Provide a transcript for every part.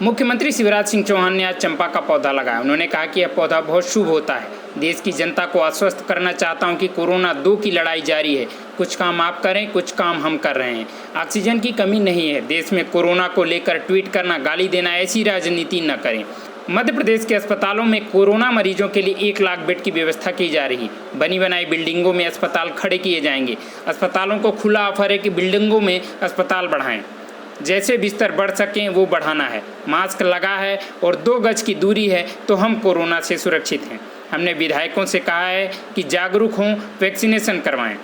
मुख्यमंत्री शिवराज सिंह चौहान ने आज चंपा का पौधा लगाया। उन्होंने कहा कि यह पौधा बहुत शुभ होता है। देश की जनता को आश्वस्त करना चाहता हूं कि कोरोना 2 की लड़ाई जारी है। कुछ काम आप करें, कुछ काम हम कर रहे हैं। ऑक्सीजन की कमी नहीं है। देश में कोरोना को लेकर ट्वीट करना, गाली देना, ऐसी राजनीति न करें। मध्य प्रदेश के अस्पतालों में कोरोना मरीजों के लिए 1 लाख बेड की व्यवस्था की जा रही है। बनी बनाई बिल्डिंगों में अस्पताल खड़े किए जाएंगे। अस्पतालों को खुला ऑफर है कि बिल्डिंगों में अस्पताल बढ़ाएं। जैसे बिस्तर बढ़ सकें वो बढ़ाना है। मास्क लगा है और 2 गज की दूरी है तो हम कोरोना से सुरक्षित हैं। हमने विधायकों से कहा है कि जागरूक हों, वैक्सीनेशन करवाएं।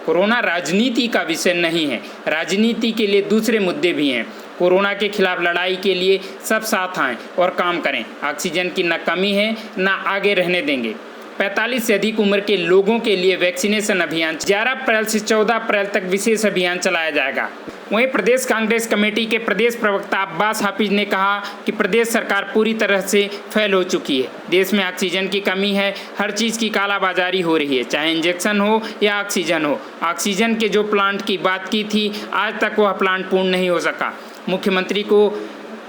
कोरोना राजनीति का विषय नहीं है। राजनीति के लिए दूसरे मुद्दे भी हैं। कोरोना के खिलाफ लड़ाई के लिए सब साथ आएं और काम करें। ऑक्सीजन की न कमी है न आगे रहने देंगे। 45 से अधिक उम्र के लोगों के लिए वैक्सीनेशन अभियान 11 अप्रैल से 14 अप्रैल तक विशेष अभियान चलाया जाएगा। वहीं प्रदेश कांग्रेस कमेटी के प्रदेश प्रवक्ता अब्बास हाफिज ने कहा कि प्रदेश सरकार पूरी तरह से फेल हो चुकी है। देश में ऑक्सीजन की कमी है। हर चीज़ की कालाबाजारी हो रही है, चाहे इंजेक्शन हो या ऑक्सीजन हो। ऑक्सीजन के जो प्लांट की बात की थी, आज तक वह प्लांट पूर्ण नहीं हो सका। मुख्यमंत्री को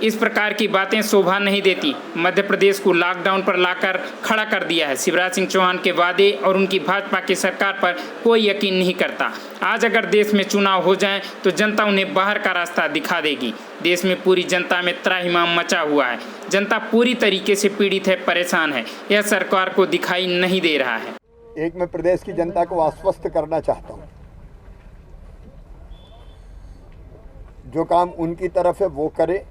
इस प्रकार की बातें शोभा नहीं देती। मध्य प्रदेश को लॉकडाउन पर लाकर खड़ा कर दिया है। शिवराज सिंह चौहान के वादे और उनकी भाजपा की सरकार पर कोई यकीन नहीं करता। आज अगर देश में चुनाव हो जाएं तो जनता उन्हें बाहर का रास्ता दिखा देगी। देश में पूरी जनता में त्राहिमाम मचा हुआ है। जनता पूरी तरीके से पीड़ित है, परेशान है। यह सरकार को दिखाई नहीं दे रहा है। एक मैं प्रदेश की जनता को आश्वस्त करना चाहता हूँ, जो काम उनकी तरफ है वो करे।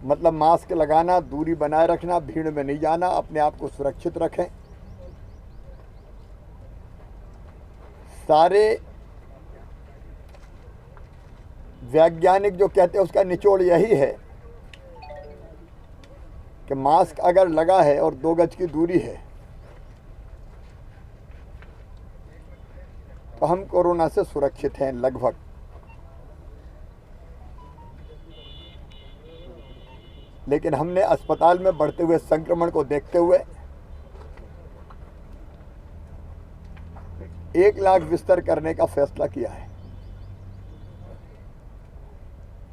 मतलब मास्क लगाना, दूरी बनाए रखना, भीड़ में नहीं जाना, अपने आप को सुरक्षित रखें। सारे वैज्ञानिक जो कहते हैं उसका निचोड़ यही है कि मास्क अगर लगा है और 2 गज की दूरी है तो हम कोरोना से सुरक्षित हैं लगभग। लेकिन हमने अस्पताल में बढ़ते हुए संक्रमण को देखते हुए 1 लाख बिस्तर करने का फैसला किया है।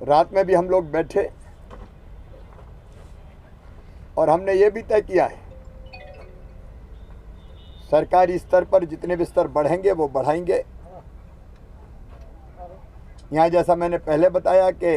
रात में भी हम लोग बैठे और हमने ये भी तय किया है, सरकारी स्तर पर जितने बिस्तर बढ़ेंगे वो बढ़ाएंगे। यहाँ जैसा मैंने पहले बताया कि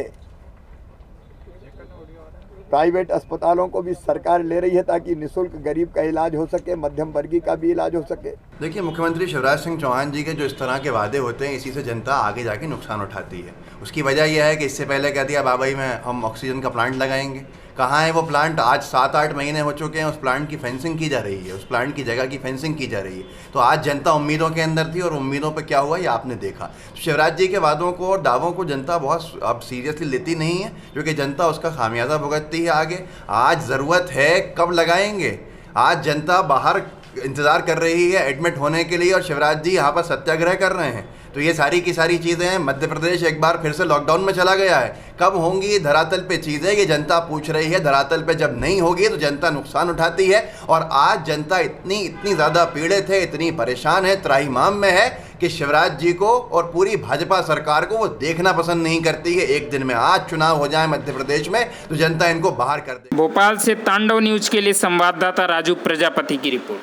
प्राइवेट अस्पतालों को भी सरकार ले रही है ताकि निःशुल्क गरीब का इलाज हो सके, मध्यम वर्गीय का भी इलाज हो सके। देखिए, मुख्यमंत्री शिवराज सिंह चौहान जी के जो इस तरह के वादे होते हैं, इसी से जनता आगे जाके नुकसान उठाती है। उसकी वजह यह है कि इससे पहले कह दिया बाबई में हम ऑक्सीजन का प्लांट लगाएंगे। कहाँ है वो प्लांट? आज 7-8 महीने हो चुके हैं, उस प्लांट की फेंसिंग की जा रही है, उस प्लांट की जगह की फेंसिंग की जा रही है। तो आज जनता उम्मीदों के अंदर थी और उम्मीदों पे क्या हुआ ये आपने देखा। तो शिवराज जी के वादों को और दावों को जनता बहुत अब सीरियसली लेती नहीं है, क्योंकि जनता उसका खामियाजा भुगतती है आगे। आज ज़रूरत है, कब लगाएंगे? आज जनता बाहर इंतज़ार कर रही है एडमिट होने के लिए और शिवराज जी यहाँ पर सत्याग्रह कर रहे हैं। तो ये सारी की सारी चीज़ें हैं। मध्य प्रदेश एक बार फिर से लॉकडाउन में चला गया है। कब होंगी ये धरातल पे चीज़ें, ये जनता पूछ रही है। धरातल पे जब नहीं होगी तो जनता नुकसान उठाती है। और आज जनता इतनी ज़्यादा पीड़ित है, इतनी परेशान है, त्राहिमाम में है कि शिवराज जी को और पूरी भाजपा सरकार को वो देखना पसंद नहीं करती है। एक दिन में आज चुनाव हो जाए मध्य प्रदेश में तो जनता इनको बाहर कर दे। भोपाल से तांडव न्यूज के लिए संवाददाता राजू प्रजापति की रिपोर्ट।